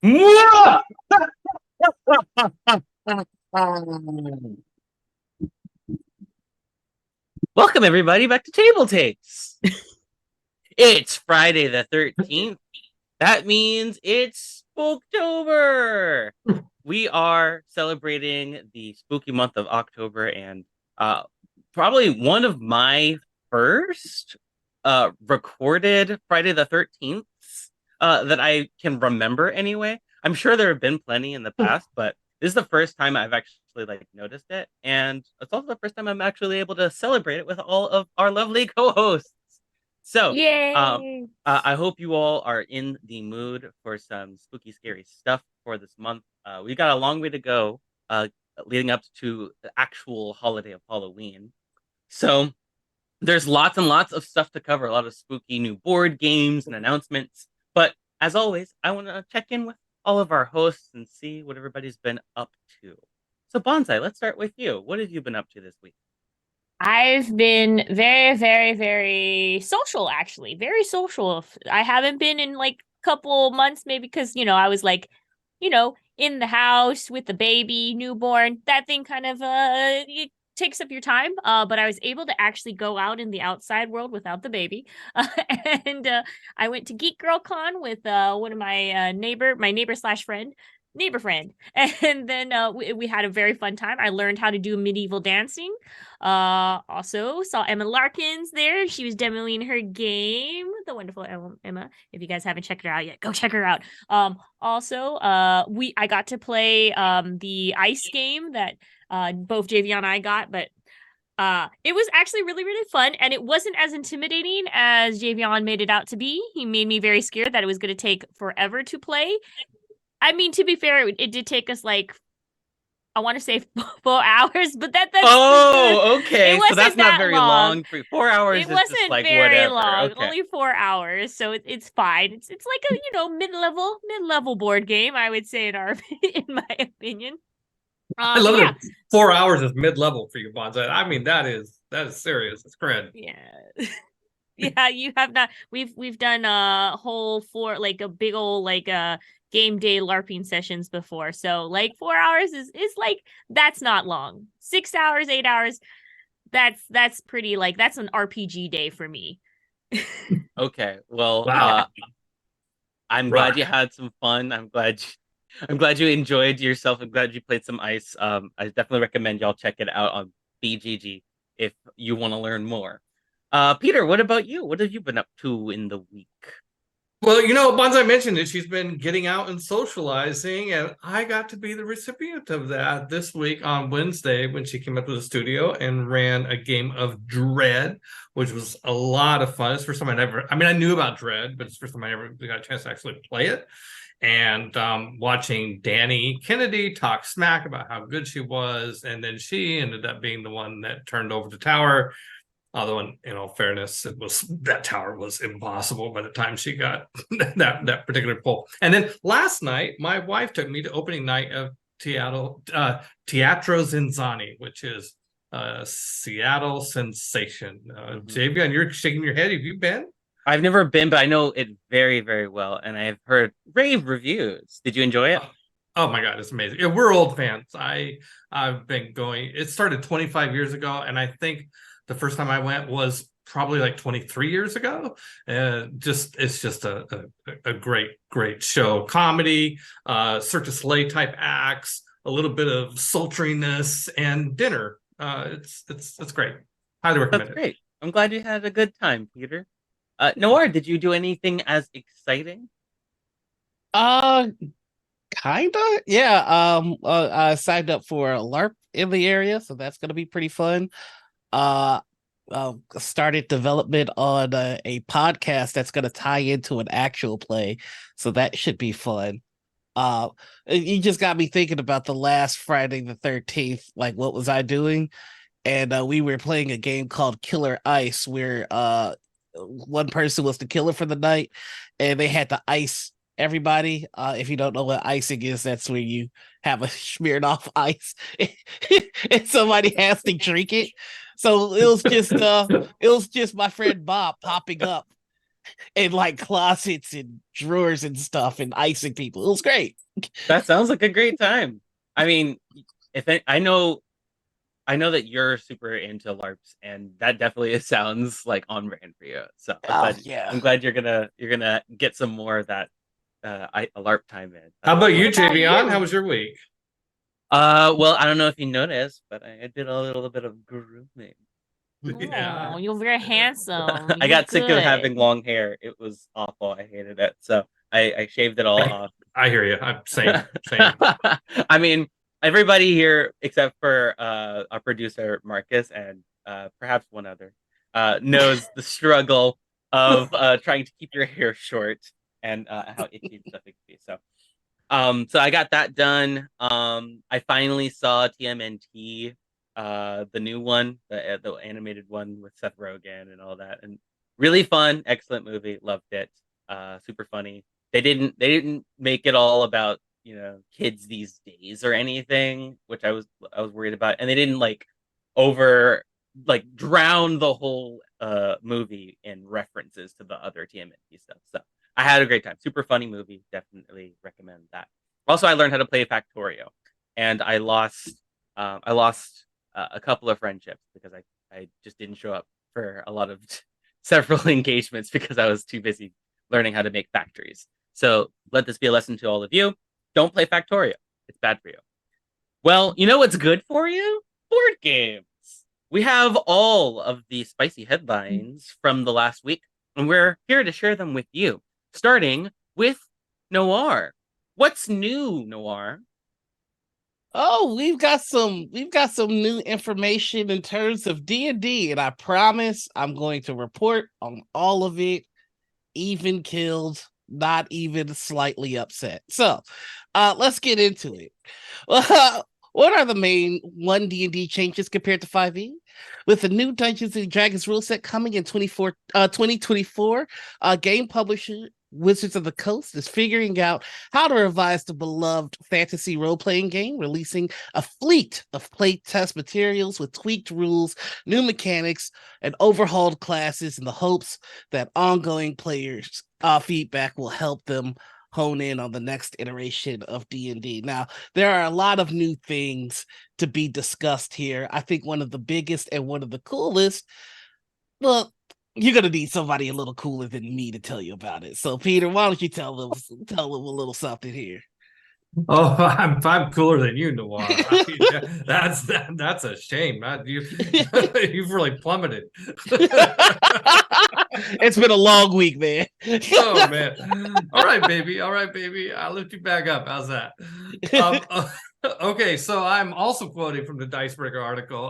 Welcome everybody back to TableTakes. It's Friday the 13th. That means it's Spooktober. We are celebrating the spooky month of October, and probably one of my first recorded Friday the 13th that I can remember anyway. I'm sure there have been plenty in the past, but this is the first time I've actually noticed it, and it's also the first time I'm actually able to celebrate it with all of our lovely co-hosts. So, Yay! I hope you all are in the mood for some spooky, scary stuff for this month. We got a long way to go, leading up to the actual holiday of Halloween. So there's lots and lots of stuff to cover, a lot of spooky new board games and announcements. But as always, I want to check in with all of our hosts and see what everybody's been up to. So, Bonsai, let's start with you. What have you been up to this week? I've been very, very, very social, actually. Very social. I haven't been in like a couple months, maybe because, I was like, in the house with the baby, newborn. That thing kind of it takes up your time. But I was able to actually go out in the outside world without the baby. And I went to Geek Girl Con with one of my neighbor slash friend. Neighbor friend, and then we had a very fun time. I learned how to do medieval dancing. Also saw Emma Larkins there. She was demoing her game, the wonderful Emma. If you guys haven't checked her out yet, go check her out. Also, I got to play the ice game that both JV and I got, but it was actually really, really fun, and it wasn't as intimidating as Javion made it out to be. He made me very scared that it was going to take forever to play. I mean, to be fair, it did take us like I want to say 4 hours, but Oh, it okay. So that's wasn't not that very long. long. 4 hours It is just wasn't like very whatever. long, Okay. only 4 hours, so it's fine. It's like a mid level board game, I would say in my opinion. I love Yeah, that 4 hours is mid level for you, Bonsai. I mean, that is serious. It's cred. yeah. Yeah, you have not. We've done a whole like a big old like game day LARPing sessions before. So like 4 hours is like that's not long. 6 hours, 8 hours, that's pretty like that's an RPG day for me. Okay. Well, Wow. I'm glad Rock. you had some fun. I'm glad you enjoyed yourself. I'm glad you played some ice. I definitely recommend y'all check it out on BGG if you want to learn more. Peter, what about you? What have you been up to in the week? Well, Bonsai mentioned that she's been getting out and socializing, and I got to be the recipient of that this week on Wednesday when she came up to the studio and ran a game of Dread, which was a lot of fun. It's the first time I knew about Dread, but it's the first time I ever got a chance to actually play it. And watching Danny Kennedy talk smack about how good she was, and then she ended up being the one that turned over the tower. Although, in all fairness, that tower was impossible by the time she got that particular pull. And then last night, my wife took me to opening night of Teatro Zinzani, which is a Seattle sensation. Javion, you're shaking your head. Have you been? I've never been, but I know it very, very well, and I've heard rave reviews. Did you enjoy it? Oh my God, it's amazing. Yeah, we're old fans. I've been going. It started 25 years ago, and I think the first time I went was probably like 23 years ago. It's just a great show. Comedy, Cirque du Soleil type acts, a little bit of sultriness, and dinner. It's great. Highly That's recommend it. great. I'm glad you had a good time, Peter. Noir, did you do anything as exciting? Uh, Kinda. Yeah. I signed up for a LARP in the area, so that's gonna be pretty fun. Uh, Started development on a podcast that's gonna tie into an actual play, so that should be fun. You just got me thinking about the last Friday the 13th. Like, what was I doing? And we were playing a game called Killer Ice, where one person was the killer for the night, and they had to ice everybody. If you don't know what icing is, that's where you have a smeared off ice and somebody has to drink it. So it was just my friend Bob popping up in like closets and drawers and stuff and icing people. It was great. That sounds like a great time. I mean, I know that you're super into LARPs, and that definitely sounds like on brand for you. So Oh yeah. I'm glad you're gonna get some more of that a LARP time in. How about you, What about Javion? you? How was your week? Well, I don't know if you noticed, but I did a little bit of grooming. Yeah. Oh, you're very handsome. I You got look sick of good. having long hair. It was awful. I hated it. So I shaved it all off. I hear you. I'm same. I mean, everybody here except for our producer Marcus and perhaps one other knows the struggle of trying to keep your hair short and how itchy stuff it can be. So I got that done. I finally saw TMNT, the new one, the animated one with Seth Rogen and all that, and really fun, excellent movie. Loved it. Super funny. They didn't make it all about kids these days or anything, which I was worried about, and they didn't over drown the whole movie in references to the other TMNT stuff. So I had a great time. Super funny movie. Definitely recommend that. Also, I learned how to play Factorio, and I lost a couple of friendships because I just didn't show up for a lot of several engagements because I was too busy learning how to make factories. So let this be a lesson to all of you. Don't play Factorio. It's bad for you. Well, you know what's good for you? Board games. We have all of the spicy headlines from the last week, and we're here to share them with you, starting with Noir. What's new, Noir? Oh, we've got some new information in terms of D&D, and I promise I'm going to report on all of it, even killed, not even slightly upset. So, let's get into it. Well, what are the main 1 D&D changes compared to 5e? With the new Dungeons and Dragons rule set coming in 2024, game publisher Wizards of the Coast is figuring out how to revise the beloved fantasy role-playing game, releasing a fleet of playtest materials with tweaked rules, new mechanics, and overhauled classes in the hopes that ongoing players' feedback will help them hone in on the next iteration of D&D. Now, there are a lot of new things to be discussed here. I think one of the biggest and one of the coolest, well, you're gonna need somebody a little cooler than me to tell you about it. So, Peter, why don't you tell them a little something here? Oh, I'm cooler than you, Noir. That's a shame. You've really plummeted. It's been a long week, man. Oh man. All right, baby. I'll lift you back up. How's that? Okay, so I'm also quoting from the Dicebreaker article.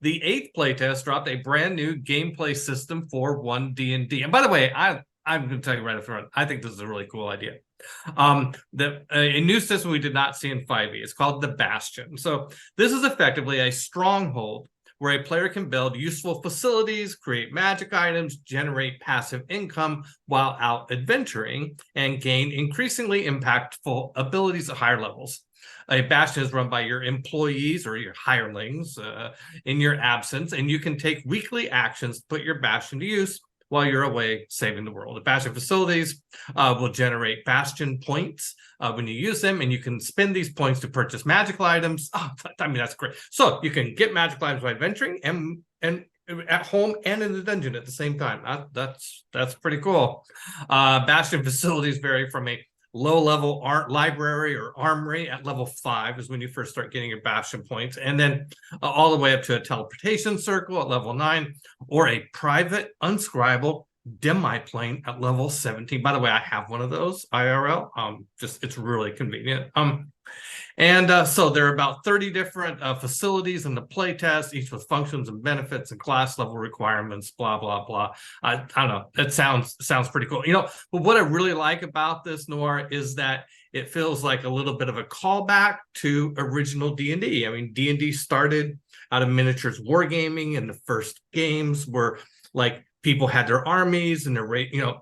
The 8th playtest dropped a brand new gameplay system for 1D&D. And by the way, I'm going to tell you right up front, I think this is a really cool idea. A new system we did not see in 5e. It's called the Bastion. So this is effectively a stronghold where a player can build useful facilities, create magic items, generate passive income while out adventuring, and gain increasingly impactful abilities at higher levels. A bastion is run by your employees or your hirelings in your absence, and you can take weekly actions to put your bastion to use while you're away saving the world. The bastion facilities will generate bastion points when you use them, and you can spend these points to purchase magical items. Oh, I mean, that's great. So you can get magical items by adventuring and at home and in the dungeon at the same time. That's pretty cool. Bastion facilities vary from a low-level art library or armory at level 5 is when you first start getting your bastion points, and then all the way up to a teleportation circle at level 9, or a private unscribable demi-plane at level 17. By the way, I have one of those IRL. It's really convenient. So there are about 30 different facilities in the playtest, each with functions and benefits and class level requirements, blah, blah, blah. I don't know. It sounds pretty cool. But what I really like about this, Noir, is that it feels like a little bit of a callback to original D&D. I mean, D&D started out of miniatures wargaming, and the first games were like people had their armies, and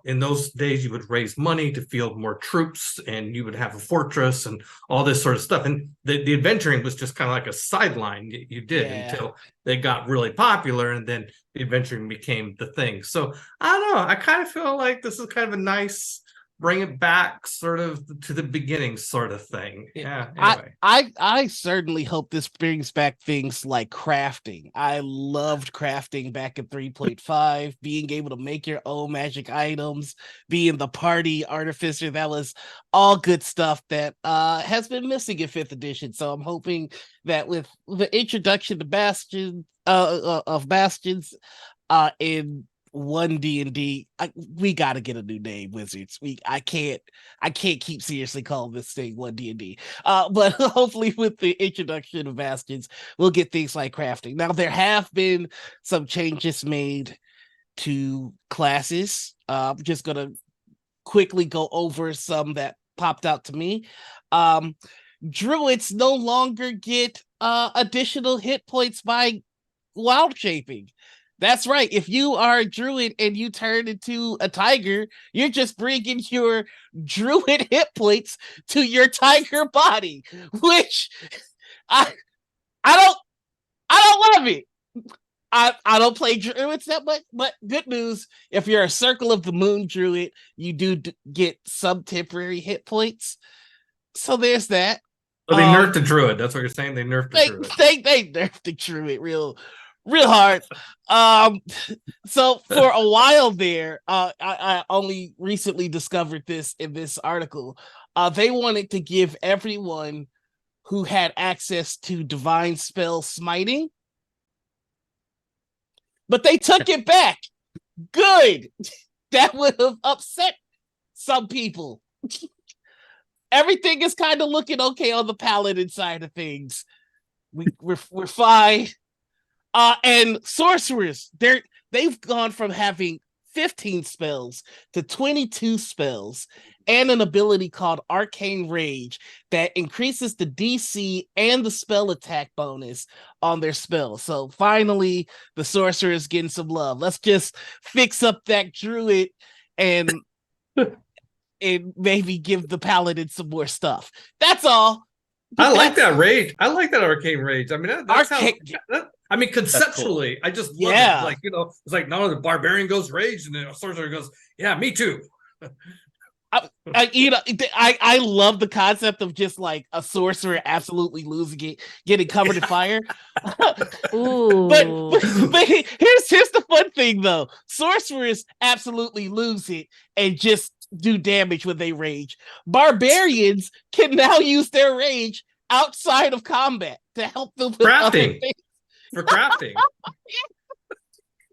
in those days you would raise money to field more troops, and you would have a fortress and all this sort of stuff. And the adventuring was just kind of like a sideline you did until they got really popular, and then the adventuring became the thing. So I don't know. I kind of feel like this is kind of a nice bring it back sort of to the beginning sort of thing. Yeah. Anyway. I certainly hope this brings back things like crafting. I loved crafting back in 3.5, being able to make your own magic items, being the party artificer. That was all good stuff that has been missing in 5th edition. So I'm hoping that with the introduction to Bastions in 1D&D, we got to get a new name, Wizards. I can't keep seriously calling this thing 1D&D. But hopefully with the introduction of Bastions, we'll get things like crafting. Now there have been some changes made to classes. I'm just gonna quickly go over some that popped out to me. Druids no longer get additional hit points by wild shaping. That's right. If you are a druid and you turn into a tiger, you're just bringing your druid hit points to your tiger body, which I don't love it. I don't play druids that much, but good news. If you're a Circle of the Moon druid, you do get some temporary hit points. So there's that. So they nerfed the druid. That's what you're saying? They nerfed the druid. They nerfed the druid real hard. So for a while there, I only recently discovered this in this article. They wanted to give everyone who had access to divine spell smiting, but they took it back. Good. That would have upset some people. Everything is kind of looking okay on the paladin side of things. We're fine. And sorcerers, they've gone from having 15 spells to 22 spells and an ability called Arcane Rage that increases the DC and the spell attack bonus on their spells. So finally, the sorcerer is getting some love. Let's just fix up that druid and maybe give the paladin some more stuff. That's all. I like that rage. I like that arcane rage. I mean, conceptually, cool. I just love it. Like, it's like now the barbarian goes rage, and the sorcerer goes, "Yeah, me too." I love the concept of just like a sorcerer absolutely losing it, getting covered in fire. Ooh. But here's the fun thing though: sorcerers absolutely lose it and just do damage when they rage. Barbarians can now use their rage outside of combat to help them with crafting. For crafting.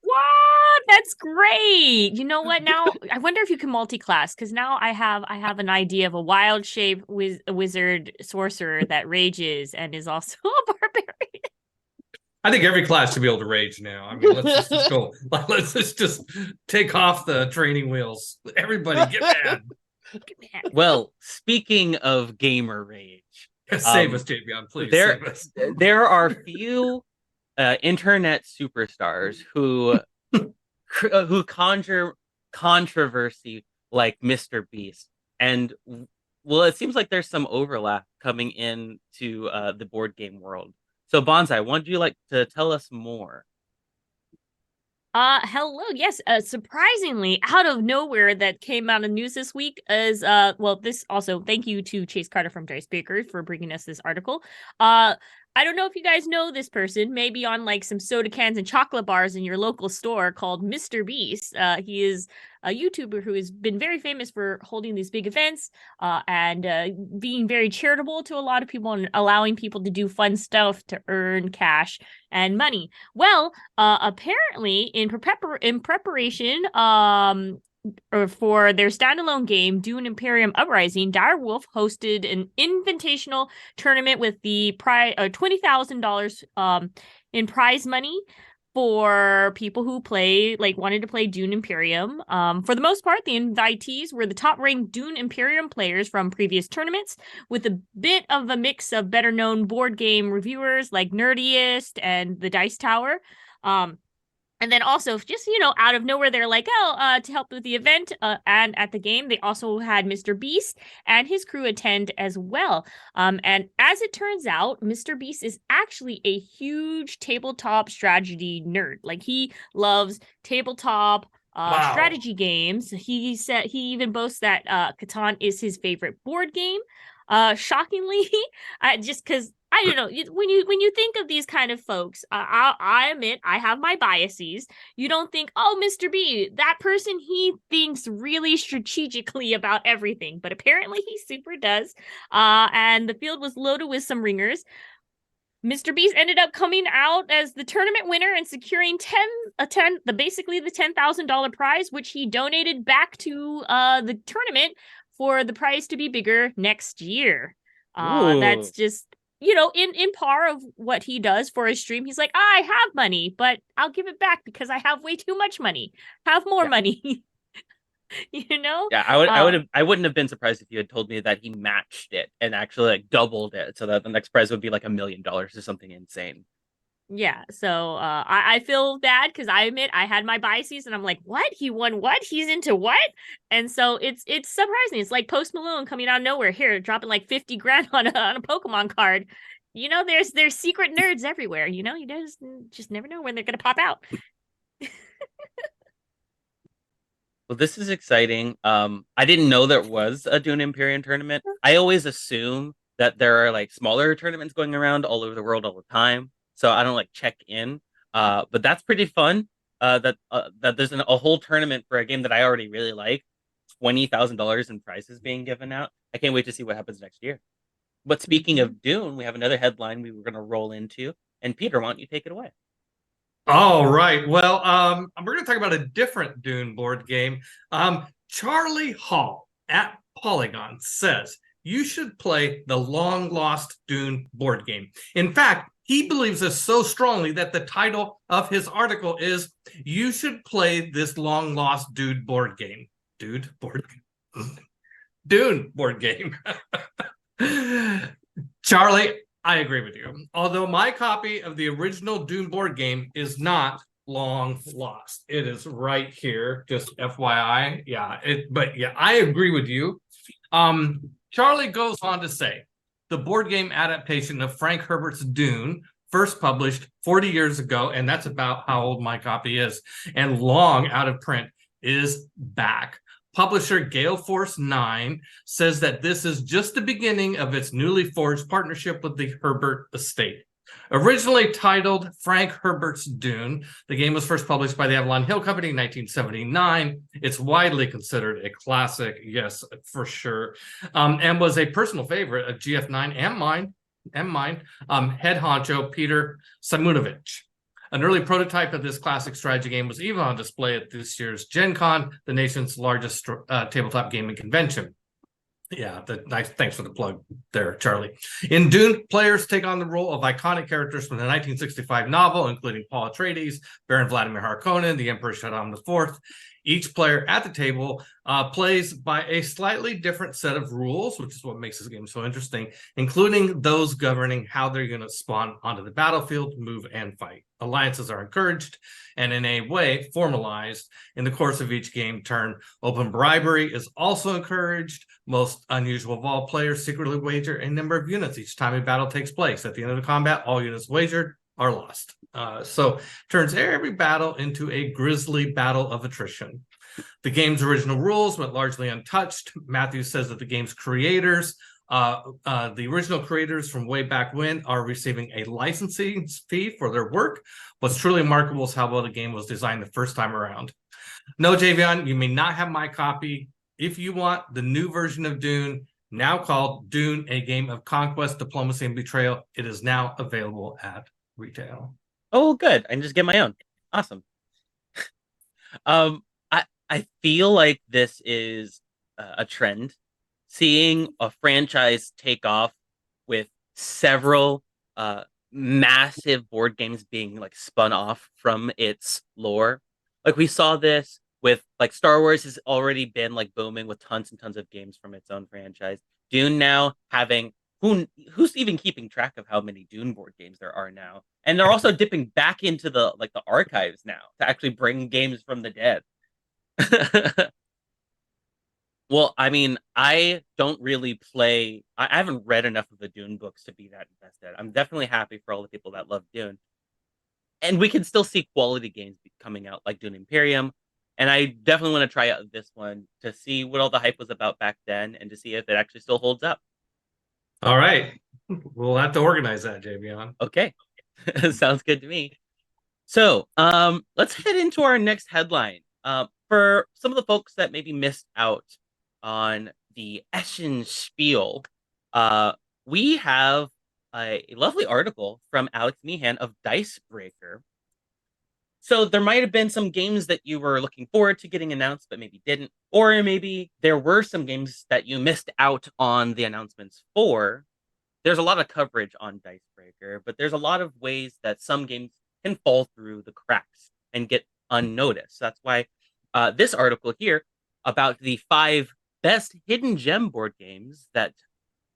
What? That's great. You know what? Now I wonder if you can multi-class, because now I have an idea of a wild shape wizard sorcerer that rages and is also a barbarian. I think every class should be able to rage now. I mean, let's just go. Let's just take off the training wheels. Everybody get mad. Well, speaking of gamer rage, save us, Javion, please. There, save us. There are few internet superstars who conjure controversy like Mr. Beast, and well, it seems like there's some overlap coming into the board game world. So, Bonsai, would you like to tell us more? Hello. Yes. Surprisingly, out of nowhere, that came out of news this week is this also, thank you to Chase Carter from Dice Baker for bringing us this article. I don't know if you guys know this person, maybe on like some soda cans and chocolate bars in your local store, called Mr. Beast. He is a YouTuber who has been very famous for holding these big events and being very charitable to a lot of people and allowing people to do fun stuff to earn cash and money. Well, apparently in preparation or for their standalone game, Dune Imperium Uprising, Direwolf hosted an invitational tournament with the $20,000 in prize money for people who wanted to play Dune Imperium. For the most part, the invitees were the top-ranked Dune Imperium players from previous tournaments, with a bit of a mix of better-known board game reviewers like Nerdiest and the Dice Tower. And then also, just, out of nowhere, they're like, oh, to help with the event and at the game, they also had Mr. Beast and his crew attend as well. And as it turns out, Mr. Beast is actually a huge tabletop strategy nerd. Like, he loves tabletop Wow. strategy games. He said he even boasts that Catan is his favorite board game. Shockingly, just because I don't know, when you think of these kind of folks, I admit I have my biases. You don't think, oh, Mr. B, that person, he thinks really strategically about everything, but apparently he super does. And the field was loaded with some ringers. Mr. Beast ended up coming out as the tournament winner and securing basically the $10,000 prize, which he donated back to the tournament for the prize to be bigger next year. That's just, in par of what he does for his stream. He's like, I have money, but I'll give it back because I have way too much money. Have more money. Yeah, I wouldn't have been surprised if you had told me that he matched it and actually like doubled it, so that the next prize would be like $1 million or something insane. Yeah, so I feel bad because I admit I had my biases and I'm like, what? He won what? He's into what? And so it's surprising. It's like Post Malone coming out of nowhere here, dropping like 50 grand on a Pokemon card. There's secret nerds everywhere. You just never know when they're gonna pop out. Well, this is exciting. I didn't know there was a Dune Imperium tournament. I always assume that there are like smaller tournaments going around all over the world all the time, so I don't like check in. But that's pretty fun. That there's a whole tournament for a game that I already really like. $20,000 in prizes being given out. I can't wait to see what happens next year. But speaking of Dune, we have another headline we were going to roll into, and Peter, why don't you take it away? All right. Well, we're going to talk about a different Dune board game. Charlie Hall at Polygon says you should play the long lost Dune board game. In fact, he believes this so strongly that the title of his article is "You should play this long lost Dune board game." Dune board game. Charlie, I agree with you. Although my copy of the original Dune board game is not long lost. It is right here, just FYI. Yeah, I agree with you. Charlie goes on to say, the board game adaptation of Frank Herbert's Dune, first published 40 years ago, and that's about how old my copy is, and long out of print, is back. Publisher Gale Force 9 says that this is just the beginning of its newly forged partnership with the Herbert estate. Originally titled Frank Herbert's Dune, the game was first published by the Avalon Hill Company in 1979. It's widely considered a classic, yes, for sure, and was a personal favorite of GF9 and mine, head honcho Peter Simunovich. An early prototype of this classic strategy game was even on display at this year's Gen Con, the nation's largest tabletop gaming convention. Yeah, nice. Thanks for the plug there, Charlie. In Dune, players take on the role of iconic characters from the 1965 novel, including Paul Atreides, Baron Vladimir Harkonnen, the Emperor Shaddam IV. Each player at the table plays by a slightly different set of rules, which is what makes this game so interesting, including those governing how they're going to spawn onto the battlefield, move, and fight. Alliances are encouraged and in a way formalized in the course of each game turn. Open bribery is also encouraged. Most unusual of all, players secretly wager a number of units each time a battle takes place. At the end of the combat, all units wagered are lost. So turns every battle into a grisly battle of attrition. The game's original rules went largely untouched. Matthews says that the game's creators, the original creators from way back when, are receiving a licensing fee for their work. What's truly remarkable is how well the game was designed the first time around. No, Javion, you may not have my copy. If you want the new version of Dune, now called Dune, A Game of Conquest, Diplomacy, and Betrayal, it is now available at retail. Oh, good. I can just get my own. Awesome. I feel like this is a trend. Seeing a franchise take off with several massive board games being like spun off from its lore. Like we saw this with like Star Wars has already been like booming with tons and tons of games from its own franchise. Dune now having who's even keeping track of how many Dune board games there are now? And they're also dipping back into the archives now to actually bring games from the dead. Well, I mean, I don't really play. I haven't read enough of the Dune books to be that invested. I'm definitely happy for all the people that love Dune, and we can still see quality games coming out like Dune Imperium. And I definitely want to try out this one to see what all the hype was about back then, and to see if it actually still holds up. All right. We'll have to organize that, Javion. Okay, sounds good to me. So, let's head into our next headline. For some of the folks that maybe missed out on the Eschen spiel, we have a lovely article from Alex Meehan of Dicebreaker. So there might have been some games that you were looking forward to getting announced, but maybe didn't, or maybe there were some games that you missed out on the announcements for. There's a lot of coverage on Dicebreaker, but there's a lot of ways that some games can fall through the cracks and get unnoticed. That's why this article here about the 5 best hidden gem board games that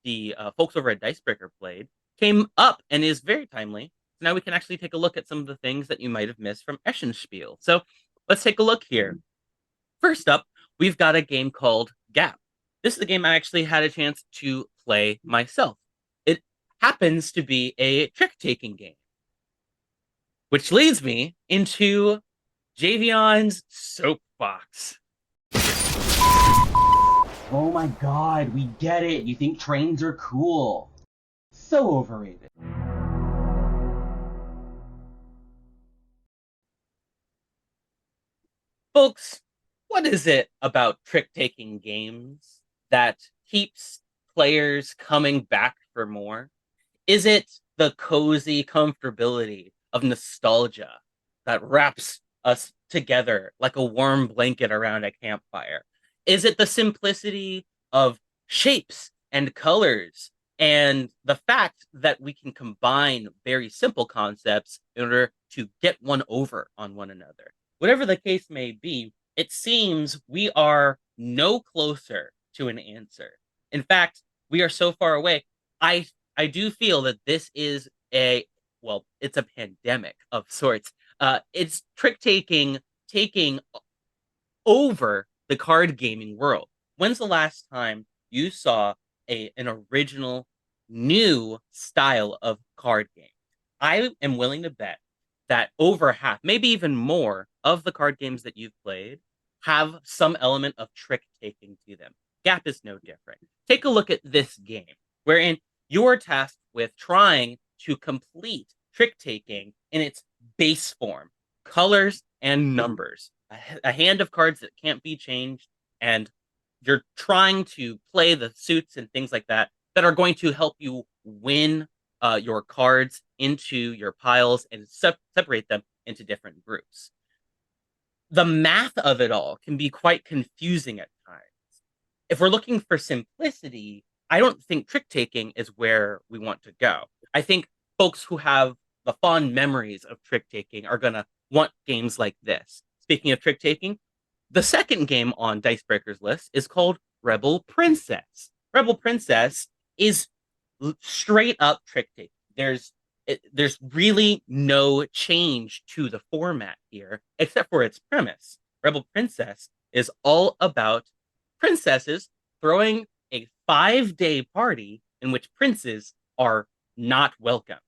the folks over at Dicebreaker played came up and is very timely. So now we can actually take a look at some of the things that you might have missed from Eschenspiel. So let's take a look here. First up, we've got a game called Gap. This is a game I actually had a chance to play myself. It happens to be a trick-taking game, which leads me into Javion's soapbox. Oh my god, we get it. You think trains are cool. So overrated. Folks, what is it about trick-taking games that keeps players coming back for more? Is it the cozy comfortability of nostalgia that wraps us together like a warm blanket around a campfire? Is it the simplicity of shapes and colors and the fact that we can combine very simple concepts in order to get one over on one another? Whatever the case may be, it seems we are no closer to an answer. In fact, we are so far away. I do feel that this is it's a pandemic of sorts. It's taking over the card gaming world. When's the last time you saw an original new style of card game? I am willing to bet that over half, maybe even more, of the card games that you've played have some element of trick taking to them. Gap is no different. Take a look at this game, wherein you're tasked with trying to complete trick taking in its base form, colors and numbers, a hand of cards that can't be changed, and you're trying to play the suits and things like that are going to help you win your cards into your piles and separate them into different groups. The math of it all can be quite confusing at times. If we're looking for simplicity, I don't think trick taking is where we want to go. I think folks who have the fond memories of trick taking are going to want games like this. Speaking of trick taking, the second game on Dicebreaker's list is called Rebel Princess. Rebel Princess is straight up trick taking. There's really no change to the format here, except for its premise. Rebel Princess is all about princesses throwing a 5-day party in which princes are not welcome.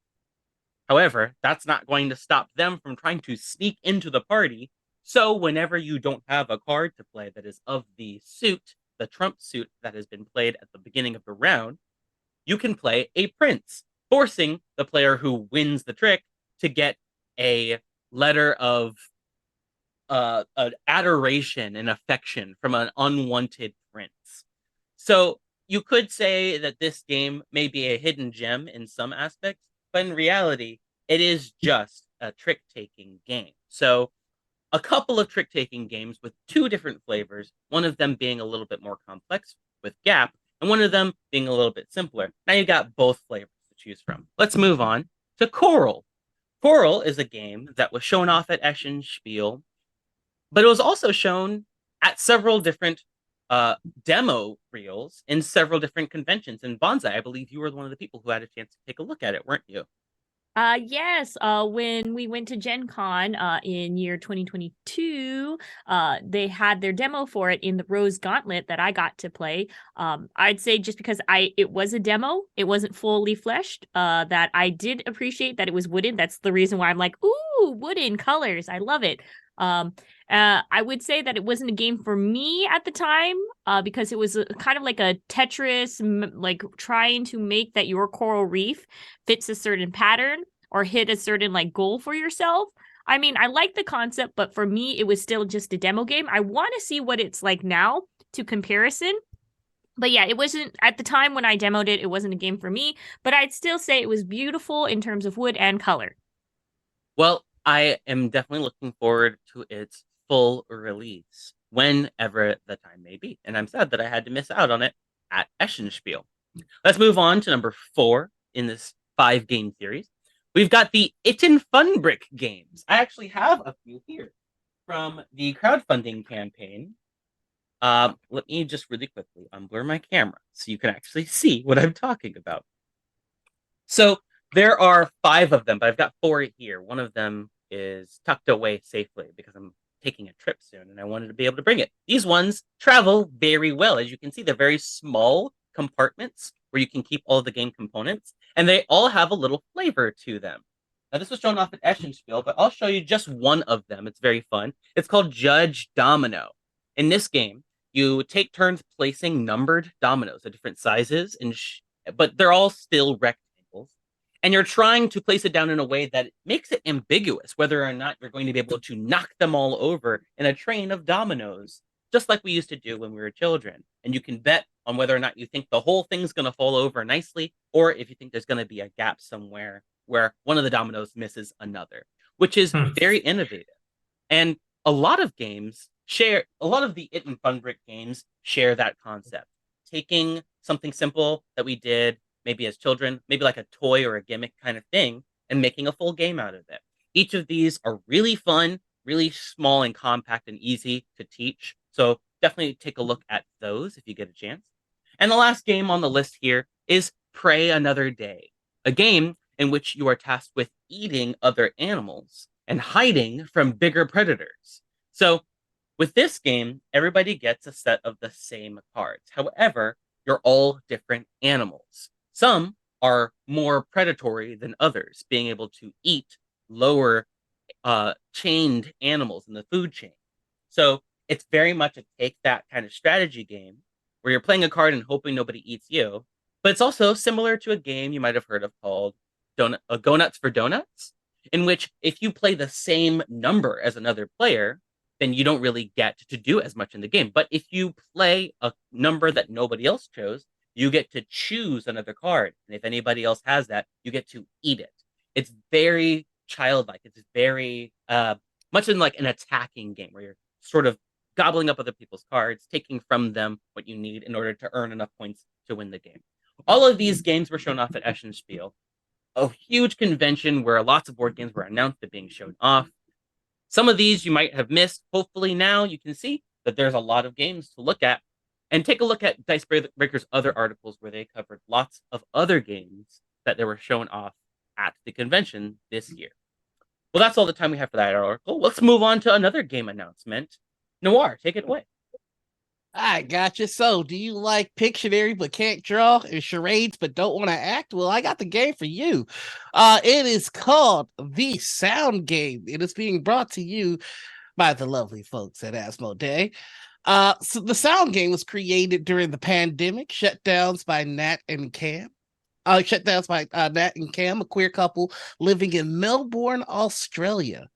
However, that's not going to stop them from trying to sneak into the party. So whenever you don't have a card to play that is of the suit, the trump suit that has been played at the beginning of the round, you can play a prince, forcing the player who wins the trick to get a letter of an adoration and affection from an unwanted prince. So you could say that this game may be a hidden gem in some aspects, but in reality, it is just a trick-taking game. So a couple of trick-taking games with 2 different flavors, one of them being a little bit more complex with Gap, and one of them being a little bit simpler. Now you got both flavors to choose from. Let's move on to Coral. Coral is a game that was shown off at Eschenspiel, but it was also shown at several different demo reels in several different conventions. And Bonsai, I believe you were one of the people who had a chance to take a look at it, weren't you? Yes. When we went to Gen Con in year 2022, they had their demo for it in the Rose Gauntlet that I got to play. I'd say just because it was a demo, it wasn't fully fleshed, that I did appreciate that it was wooden. That's the reason why I'm like, ooh, wooden colors. I love it. I would say that it wasn't a game for me at the time, because it was kind of like a Tetris, like trying to make that your coral reef fits a certain pattern or hit a certain like goal for yourself. I mean, I like the concept, but for me, it was still just a demo game. I want to see what it's like now to comparison. But yeah, it wasn't at the time when I demoed it, it wasn't a game for me, but I'd still say it was beautiful in terms of wood and color. Well, I am definitely looking forward to its full release whenever the time may be. And I'm sad that I had to miss out on it at Eschenspiel. Let's move on to number 4 in this 5-game series. We've got the Itten Fun Brick games. I actually have a few here from the crowdfunding campaign. Let me just really quickly unblur my camera so you can actually see what I'm talking about. So there are 5 of them, but I've got 4 here. One of them is tucked away safely because I'm taking a trip soon and I wanted to be able to bring it. These ones travel very well. As you can see, they're very small compartments where you can keep all the game components, and they all have a little flavor to them. Now, this was shown off at Eschenspiel, but I'll show you just one of them. It's very fun. It's called Judge Domino. In this game, you take turns placing numbered dominoes of different sizes, but they're all still rectangles. And you're trying to place it down in a way that makes it ambiguous whether or not you're going to be able to knock them all over in a train of dominoes, just like we used to do when we were children. And you can bet on whether or not you think the whole thing's going to fall over nicely, or if you think there's going to be a gap somewhere where one of the dominoes misses another, which is very innovative. And a lot of the It and Fun Brick games share that concept. Taking something simple that we did maybe as children, maybe like a toy or a gimmick kind of thing, and making a full game out of it. Each of these are really fun, really small and compact and easy to teach. So definitely take a look at those if you get a chance. And the last game on the list here is Pray Another Day, a game in which you are tasked with eating other animals and hiding from bigger predators. So with this game, everybody gets a set of the same cards. However, you're all different animals. Some are more predatory than others, being able to eat lower chained animals in the food chain. So it's very much a take that kind of strategy game where you're playing a card and hoping nobody eats you. But it's also similar to a game you might have heard of called Go Nuts for Donuts, in which if you play the same number as another player, then you don't really get to do as much in the game. But if you play a number that nobody else chose, you get to choose another card. And if anybody else has that, you get to eat it. It's very childlike. It's very much in like an attacking game where you're sort of gobbling up other people's cards, taking from them what you need in order to earn enough points to win the game. All of these games were shown off at Eschenspiel, a huge convention where lots of board games were announced and being shown off. Some of these you might have missed. Hopefully now you can see that there's a lot of games to look at. And take a look at Dicebreaker's other articles where they covered lots of other games that they were shown off at the convention this year. Well, that's all the time we have for that article. Let's move on to another game announcement. Noir, take it away. I got you. So, do you like Pictionary but can't draw, and charades but don't want to act? Well, I got the game for you. It is called The Sound Game. It is being brought to you by the lovely folks at Asmodee. So the Sound Game was created during the pandemic, shutdowns by Nat and Cam. Shutdowns by Nat and Cam, a queer couple living in Melbourne, Australia.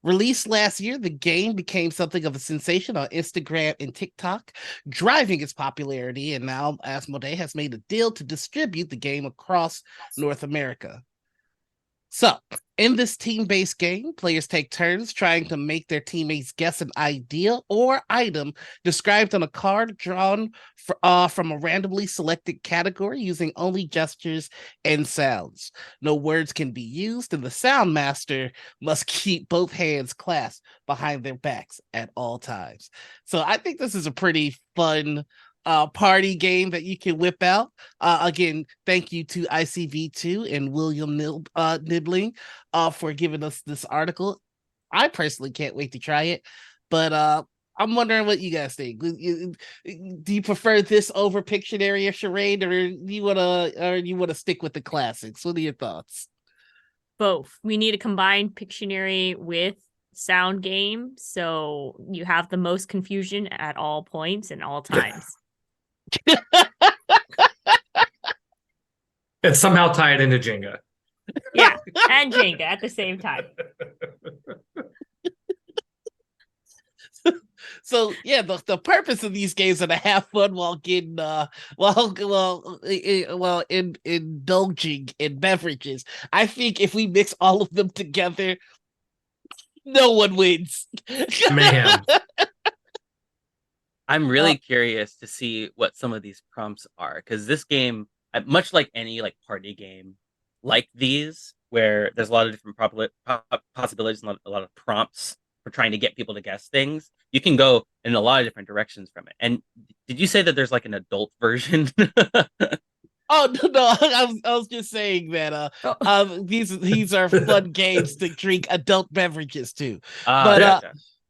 Released last year, the game became something of a sensation on Instagram and TikTok, driving its popularity, and now Asmodee has made a deal to distribute the game across North America. So, in this team-based game, players take turns trying to make their teammates guess an idea or item described on a card drawn from a randomly selected category using only gestures and sounds. No words can be used, and the sound master must keep both hands clasped behind their backs at all times. So, I think this is a pretty fun party game that you can whip out. Again, thank you to ICV2 and William Nibbling for giving us this article. I personally can't wait to try it, but I'm wondering what you guys think. Do you prefer this over Pictionary or Charade, or you wanna stick with the classics? What are your thoughts? Both. We need a combined Pictionary with sound game, so you have the most confusion at all points and all times. And somehow tie it into Jenga. Yeah, and Jenga at the same time. So yeah, the purpose of these games are to have fun while getting indulging in beverages. I think if we mix all of them together, no one wins. Mayhem. I'm really curious to see what some of these prompts are, because this game, much like any like party game like these, where there's a lot of different possibilities and a lot of prompts for trying to get people to guess things, you can go in a lot of different directions from it. And did you say that there's like an adult version? Oh no, I was just saying that these are fun games to drink adult beverages too.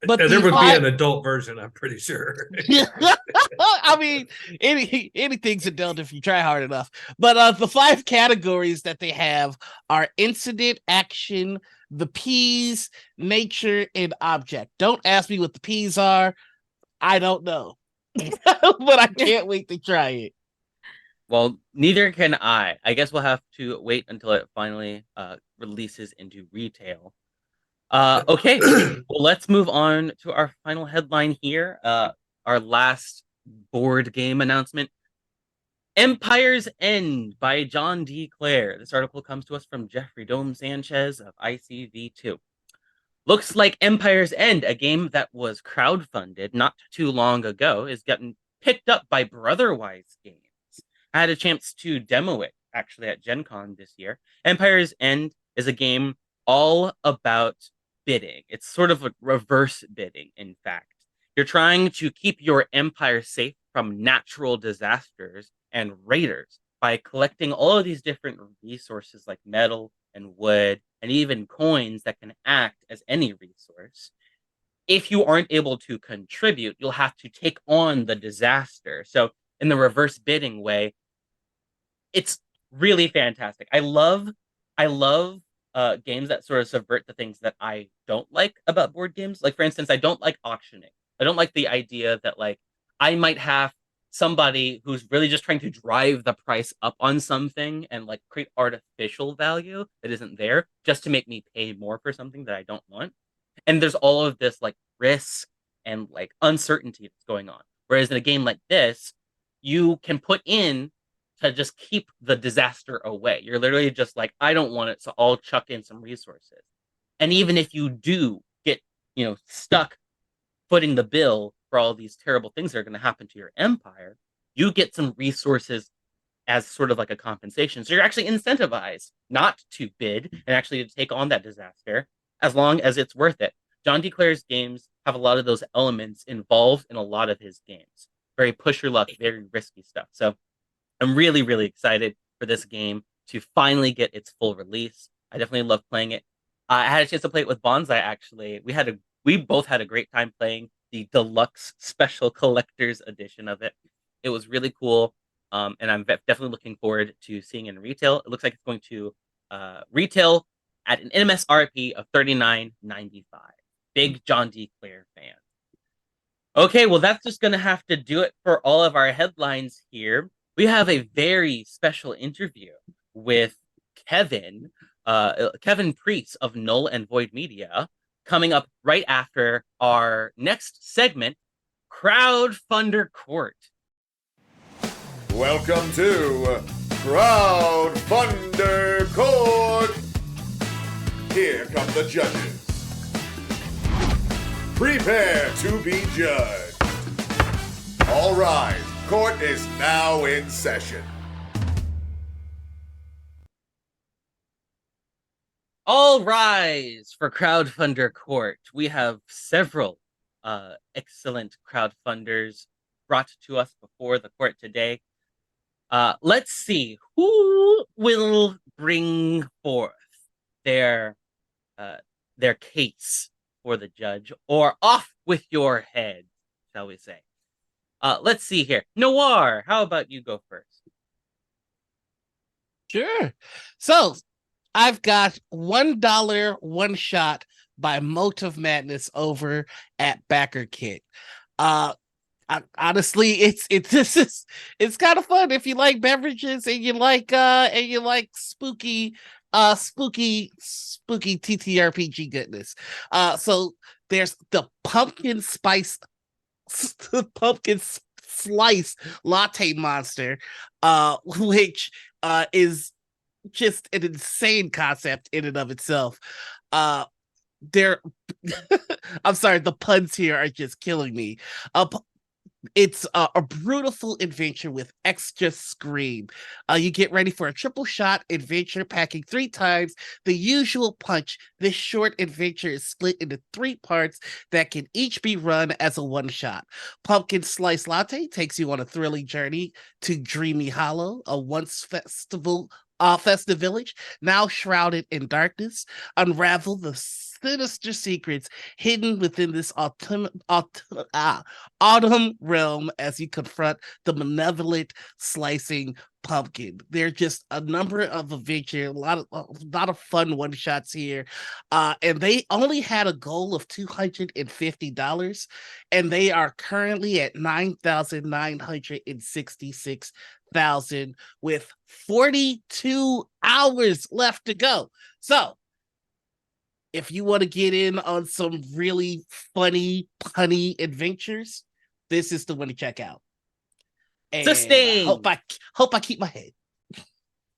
But there the would be five- an adult version, I'm pretty sure. I mean, anything's adult if you try hard enough. But the 5 categories that they have are incident, action, the P's, nature, and object. Don't ask me what the P's are. I don't know. But I can't wait to try it. Well, neither can I. I guess we'll have to wait until it finally releases into retail. Okay, well, let's move on to our final headline here. Our last board game announcement. Empire's End by John D. Clare. This article comes to us from Jeffrey Dome Sanchez of ICV2. Looks like Empire's End, a game that was crowdfunded not too long ago, is getting picked up by Brotherwise Games. I had a chance to demo it, actually, at Gen Con this year. Empire's End is a game all about bidding. It's sort of a reverse bidding, in fact. You're trying to keep your empire safe from natural disasters and raiders by collecting all of these different resources like metal and wood and even coins that can act as any resource. If you aren't able to contribute, you'll have to take on the disaster. So in the reverse bidding way, it's really fantastic. I love games that sort of subvert the things that I don't like about board games. Like, for instance, I don't like auctioning. I don't like the idea that like I might have somebody who's really just trying to drive the price up on something and like create artificial value that isn't there just to make me pay more for something that I don't want. And there's all of this like risk and like uncertainty that's going on. Whereas in a game like this, you can put in to just keep the disaster away. You're literally just like, I don't want it, so I'll chuck in some resources. And even if you do get, stuck footing the bill for all these terrible things that are going to happen to your empire, you get some resources as sort of like a compensation. So you're actually incentivized not to bid and actually to take on that disaster as long as it's worth it. John D. Clare's games have a lot of those elements involved in a lot of his games. Very push your luck, very risky stuff. So I'm really, really excited for this game to finally get its full release. I definitely love playing it. I had a chance to play it with Bonsai, actually. We both had a great time playing the deluxe special collector's edition of it. It was really cool, and I'm definitely looking forward to seeing it in retail. It looks like it's going to retail at an MSRP of $39.95. Big John D. Clare fan. Okay, well, that's just going to have to do it for all of our headlines here. We have a very special interview with Kevin Priest of Null and Void Media, coming up right after our next segment, Crowdfunder Court. Welcome to Crowdfunder Court. come the judges. Prepare to be judged. All right, court is now in session. All rise for Crowdfunder Court. We have several excellent crowdfunders brought to us before the court today. Let's see who will bring forth their case for the judge, or off with your head, shall we say. Let's see here. Noir, how about you go first? Sure. So I've got $1 one shot by Motive Madness over at Backer Kit. Honestly, it's kind of fun if you like beverages and you like spooky TTRPG goodness. So there's the pumpkin spice pumpkin slice latte monster, which is just an insane concept in and of itself. There I'm sorry, the puns here are just killing me. It's a brutal adventure with extra scream. You get ready for a triple shot adventure packing 3 times the usual punch. This short adventure is split into 3 parts that can each be run as a one shot. Pumpkin Slice Latte takes you on a thrilling journey to Dreamy Hollow, a once festive village, now shrouded in darkness. Unravel the sinister secrets hidden within this autumn realm as you confront the malevolent slicing pumpkin. There are just a number of adventure, a lot of fun one shots here, and they only had a goal of $250, and they are currently at 9,966,000 with 42 hours left to go. So if you want to get in on some really funny, punny adventures, this is the one to check out. And Sustained. I hope I keep my head.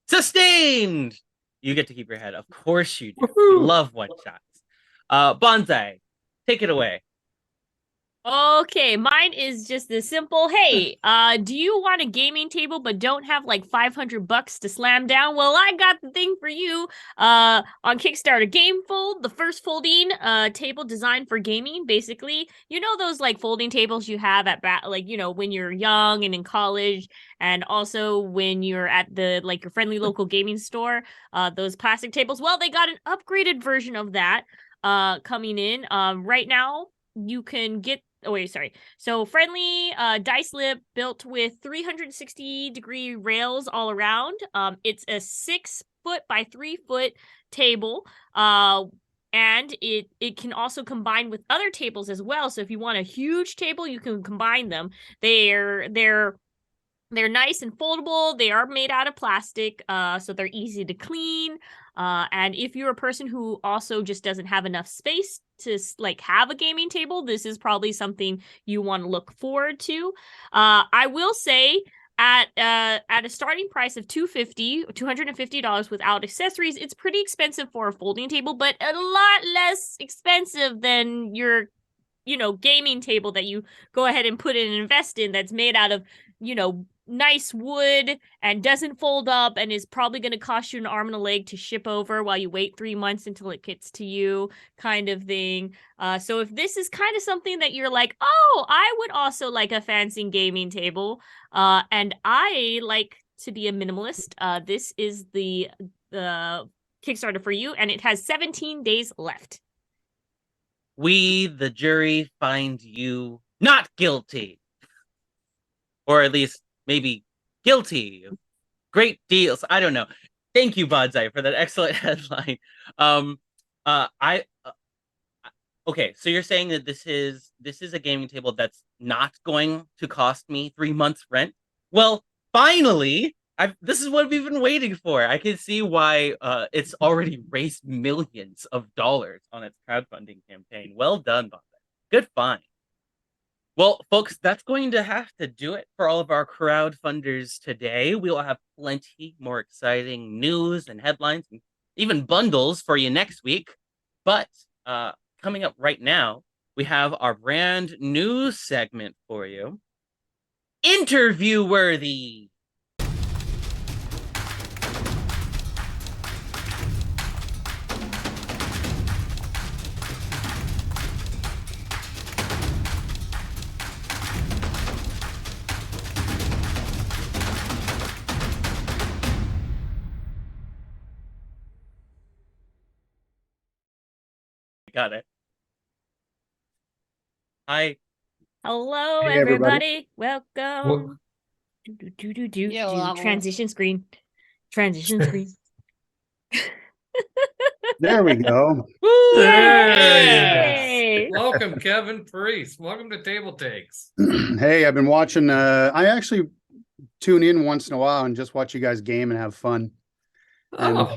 Sustained. You get to keep your head. Of course you do. You love one shots. Bonsai, take it away. Okay, mine is just this simple. Hey, do you want a gaming table but don't have like $500 to slam down? Well, I got the thing for you. On Kickstarter, GameFold, the first folding table designed for gaming. Basically, you know those like folding tables you have at when you're young and in college, and also when you're at the like your friendly local gaming store. Those plastic tables. Well, they got an upgraded version of that coming in. Right now you can get. Oh, wait, sorry. So friendly dice lip built with 360-degree rails all around. It's a 6-foot by 3-foot table. And it can also combine with other tables as well. So if you want a huge table, you can combine them. They're nice and foldable. They are made out of plastic, so they're easy to clean. And if you're a person who also just doesn't have enough space to like have a gaming table, this is probably something you want to look forward to. I will say at a starting price of $250 without accessories, it's pretty expensive for a folding table, but a lot less expensive than your gaming table that you go ahead and put in and invest in, that's made out of nice wood and doesn't fold up and is probably going to cost you an arm and a leg to ship over while you wait 3 months until it gets to you, kind of thing. So if this is kind of something that you're like, oh, I would also like a fancy gaming table, and I like to be a minimalist, this is the Kickstarter for you, and it has 17 days left. We, the jury, find you not guilty. Or at least maybe guilty of great deals. I don't know. Thank you, Bonsai, for that excellent headline. Okay, so you're saying that this is a gaming table that's not going to cost me 3 months rent? Well, finally, this is what we've been waiting for. I can see why it's already raised millions of dollars on its crowdfunding campaign. Well done, Bonsai. Good find. Well, folks, that's going to have to do it for all of our crowdfunders today. We'll have plenty more exciting news and headlines and even bundles for you next week. But coming up right now, we have our brand new segment for you, Interview Worthy. Got it. Hi. Hello, Hey, everybody. Welcome. Yeah, well, Transition screen. Transition screen. There we go. Woo! There Yay! he is. Welcome, Kevin Priest. Welcome to TableTakes. Hey, I've been watching. I actually tune in once in a while and just watch you guys game and have fun. And Oh,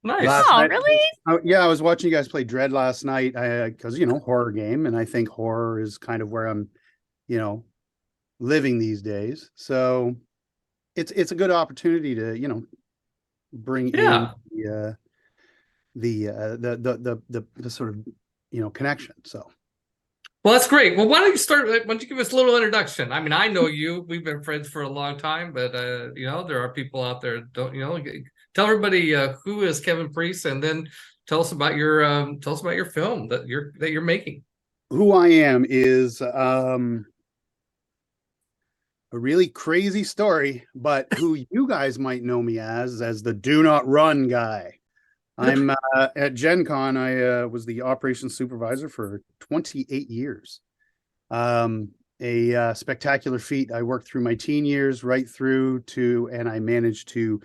nice. last Oh, night, really? yeah, I was watching you guys play Dread last night. Because horror game, and I think horror is kind of where I'm, living these days. So it's a good opportunity to bring Yeah. in the sort of connection. So. Well, that's great. Well, why don't you start? Why don't you give us a little introduction? I mean, I know you. We've been friends for a long time, but there are people out there don't. Tell everybody who is Kevin Priest, and then tell us about your film that you're making. Who I am is a really crazy story, but who you guys might know me as the Do Not Run guy. I'm at Gen Con. I was the operations supervisor for 28 years. A spectacular feat. I worked through my teen years right through to, and I managed to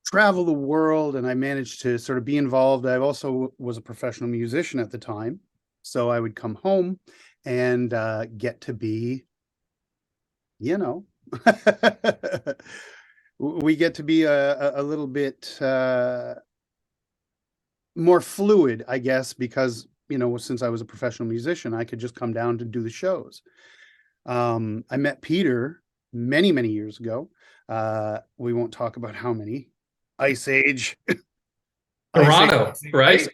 travel the world, and I managed to sort of be involved. I also was a professional musician at the time. So I would come home and get to be, we get to be a little bit more fluid, I guess, because, since I was a professional musician, I could just come down to do the shows. I met Peter many, many years ago. We won't talk about how many. Ice Age. Toronto, right?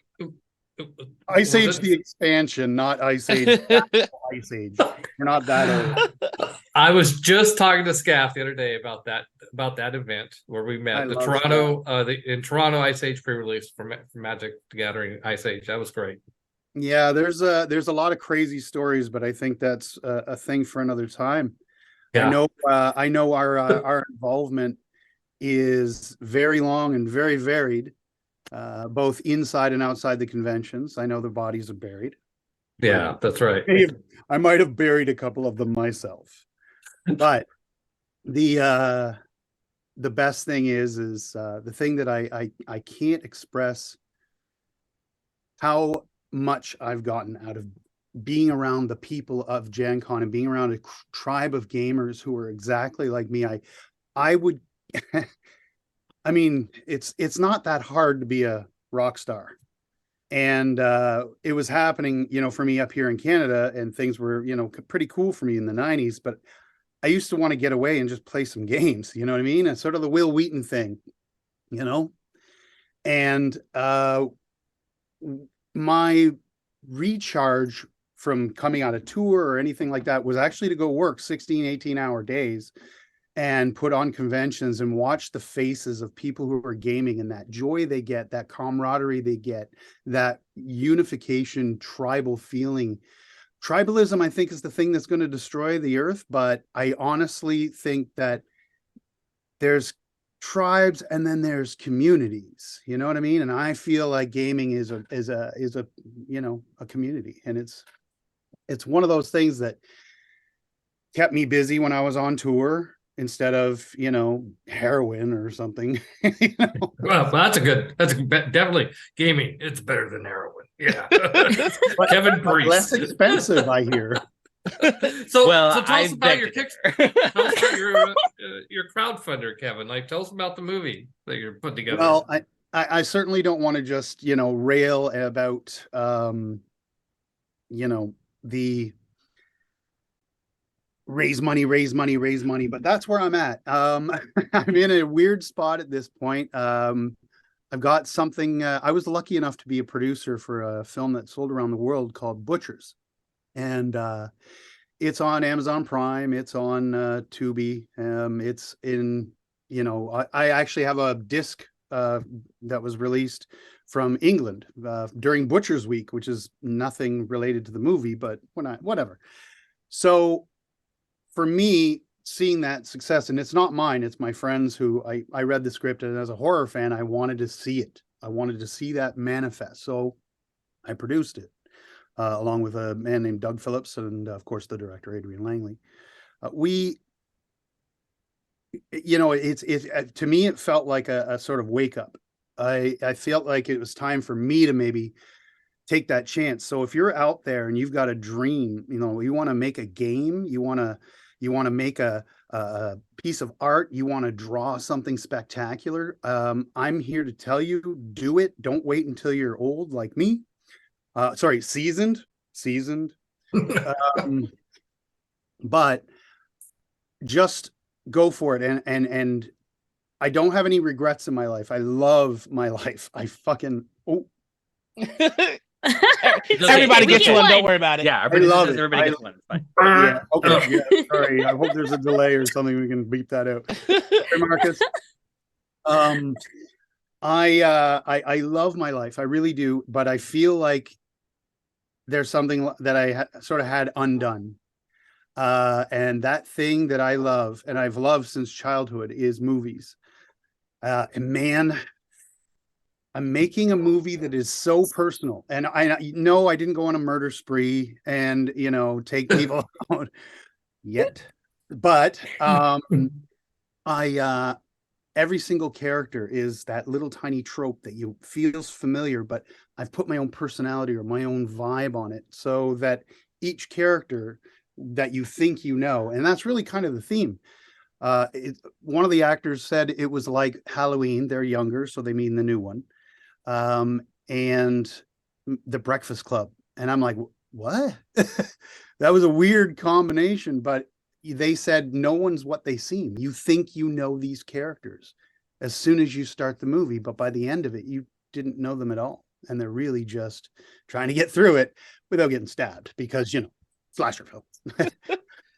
Ice Age the expansion, not Ice Age. Ice Age. We're not that old. I was just talking to Scaff the other day about that event where we met. The Toronto, in Toronto Ice Age pre-release for Magic the Gathering Ice Age. That was great. Yeah, there's a lot of crazy stories, but I think that's a thing for another time. Yeah. I know our involvement is very long and very varied, both inside and outside the conventions. I know the bodies are buried. Yeah, that's right. I might have buried a couple of them myself, but the best thing is the thing that I can't express how much I've gotten out of being around the people of Gen Con and being around a tribe of gamers who are exactly like me. I would, I mean, it's not that hard to be a rock star. And it was happening, for me up here in Canada, and things were, pretty cool for me in the 90s, but I used to want to get away and just play some games, you know what I mean? It's sort of the Will Wheaton thing, and my recharge from coming out of tour or anything like that was actually to go work 16, 18-hour days and put on conventions and watch the faces of people who are gaming, and that joy they get, that camaraderie they get, that unification, tribal feeling. Tribalism, I think, is the thing that's going to destroy the earth, but I honestly think that there's tribes and then there's communities, you know what I mean? And I feel like gaming is a community, and it's one of those things that kept me busy when I was on tour instead of heroin or something. Well, that's definitely gaming. It's better than heroin. Yeah. Kevin Priest. Less expensive, I hear. So tell us about your Kickstarter. Tell us about your crowdfunder, Kevin. Like, tell us about the movie that you're putting together. Well, I certainly don't want to just rail about the raise money, but that's where I'm at. I'm in a weird spot at this point. I've got something. I was lucky enough to be a producer for a film that sold around the world called Butchers, and it's on Amazon Prime. It's on Tubi. It's in. I actually have a disc that was released from England during Butchers Week, which is nothing related to the movie, but whatever. So for me, seeing that success, and it's not mine, it's my friends who I read the script, and as a horror fan, I wanted to see it. I wanted to see that manifest. So I produced it along with a man named Doug Phillips and of course the director, Adrian Langley. It's to me, it felt like a sort of wake up. I felt like it was time for me to maybe take that chance. So if you're out there and you've got a dream, you want to make a game, you want to make a piece of art, you want to draw something spectacular, I'm here to tell you, do it. Don't wait until you're old like me. Seasoned. But just go for it. And I don't have any regrets in my life. I love my life. I fucking Everybody We gets get one. one. Don't worry about it. Yeah, I love it. everybody gets one. It's fine. yeah. Okay. Yeah. Sorry. I hope there's a delay or something. We can beep that out. Hey, Marcus. I love my life. I really do. But I feel like there's something that I sort of had undone. And that thing that I love, and I've loved since childhood, is movies. And man, I'm making a movie that is so personal. And I know I didn't go on a murder spree and, take people out yet. But every single character is that little tiny trope that you feels familiar, but I've put my own personality or my own vibe on it so that each character that you think and that's really kind of the theme. One of the actors said it was like Halloween. They're younger, so they mean the new one. And The Breakfast Club. And I'm like, what? That was a weird combination, but they said no one's what they seem. You think you know these characters as soon as you start the movie, but by the end of it, you didn't know them at all. And they're really just trying to get through it without getting stabbed because, slasher film.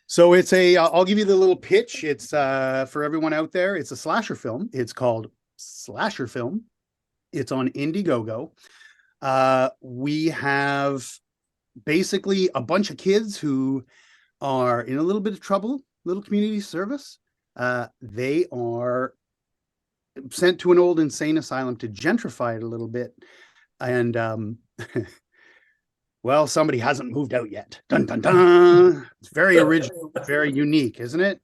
So it's I'll give you the little pitch. It's for everyone out there. It's a slasher film. It's called Slasher Film. It's on Indiegogo. We have basically a bunch of kids who are in a little bit of trouble, little community service. They are sent to an old insane asylum to gentrify it a little bit. And well, somebody hasn't moved out yet. Dun, dun, dun. It's very original, very unique, isn't it?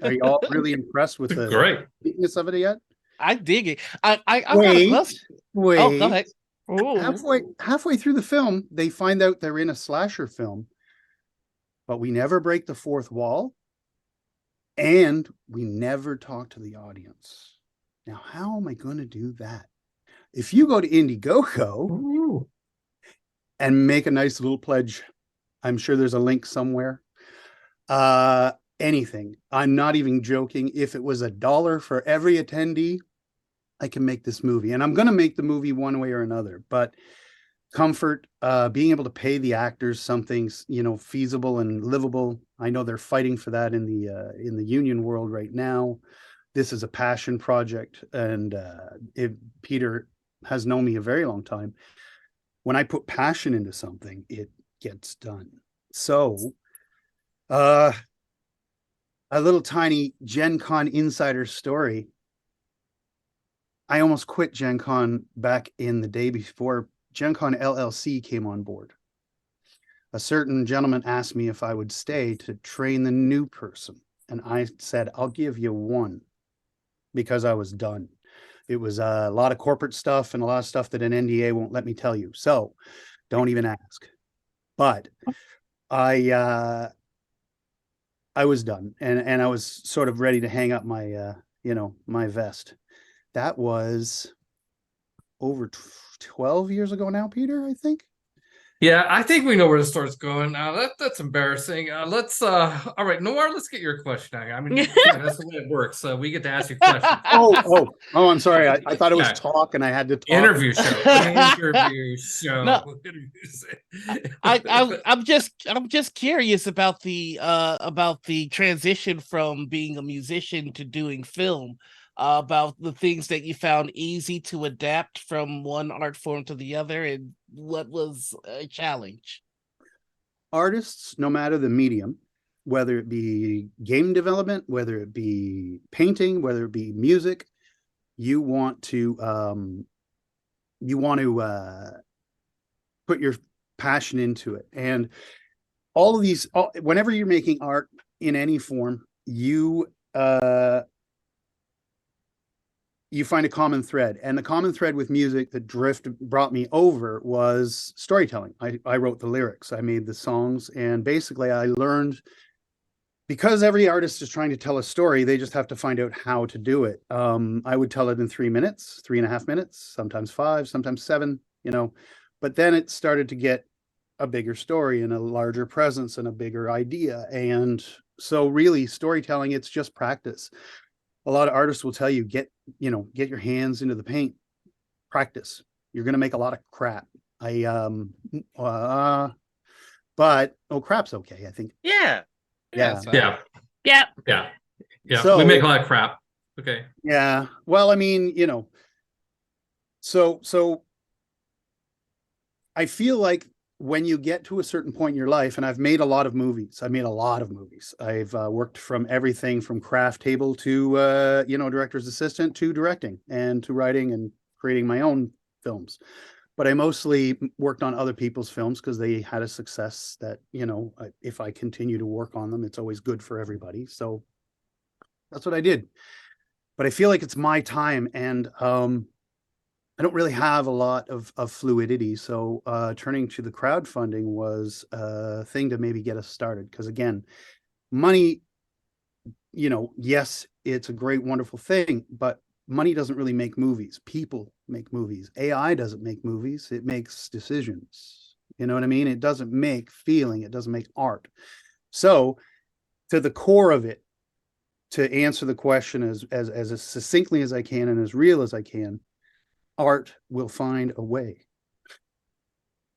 Are you all really impressed with the Great. uniqueness of it yet? I dig it. I Wait. love. Wait. Oh, go ahead. Halfway through the film, they find out they're in a slasher film, but we never break the fourth wall, and we never talk to the audience. Now, how am I going to do that? If you go to Indiegogo and make a nice little pledge, I'm sure there's a link somewhere. Anything. I'm not even joking. If it was $1 for every attendee, I can make this movie. And I'm going to make the movie one way or another. But comfort, being able to pay the actors something, feasible and livable. I know they're fighting for that in the union world right now. This is a passion project. And Peter has known me a very long time. When I put passion into something, it gets done. So, a little tiny Gen Con insider story. I almost quit Gen Con back in the day before Gen Con LLC came on board. A certain gentleman asked me if I would stay to train the new person. And I said, I'll give you one, because I was done. It was a lot of corporate stuff and a lot of stuff that an NDA won't let me tell you. So don't even ask. But I was done, and I was sort of ready to hang up my my vest. That was over 12 years ago now, Peter, I think. Yeah, I think we know where the story's going. That's embarrassing. Let's all right, Noir, let's get your question. I mean, yeah, that's the way it works. We get to ask you questions. I'm sorry. I thought it was Yeah. talk, and I had to talk. Interview show. Interview show. No. I'm just curious about the transition from being a musician to doing film, about the things that you found easy to adapt from one art form to the other, and what was a challenge. Artists, no matter the medium, whether it be game development, whether it be painting, whether it be music, you want to put your passion into it. And all of these, whenever you're making art in any form, you find a common thread. And the common thread with music that brought me over was storytelling. I wrote the lyrics, I made the songs, and basically I learned, because every artist is trying to tell a story, they just have to find out how to do it. I would tell it in 3 minutes, 3.5 minutes, sometimes 5, sometimes 7, but then it started to get a bigger story and a larger presence and a bigger idea. And so really storytelling, it's just practice. A lot of artists will tell you, get your hands into the paint, practice. You're going to make a lot of crap. But crap's okay, I think. Yeah. Yeah. Yeah. Yeah. Yeah. Yeah. So- we make a lot of crap. Okay. Yeah. Well, I mean, so I feel like when you get to a certain point in your life, and I've made a lot of movies. I've worked from everything from craft table to, director's assistant, to directing and to writing and creating my own films. But I mostly worked on other people's films because they had a success that, if I continue to work on them, it's always good for everybody. So that's what I did. But I feel like it's my time, and I don't really have a lot of fluidity. So turning to the crowdfunding was a thing to maybe get us started. Because again, money, yes, it's a great, wonderful thing, but money doesn't really make movies. People make movies. AI doesn't make movies. It makes decisions. You know what I mean? It doesn't make feeling. It doesn't make art. So to the core of it, to answer the question as succinctly as I can and as real as I can, art will find a way.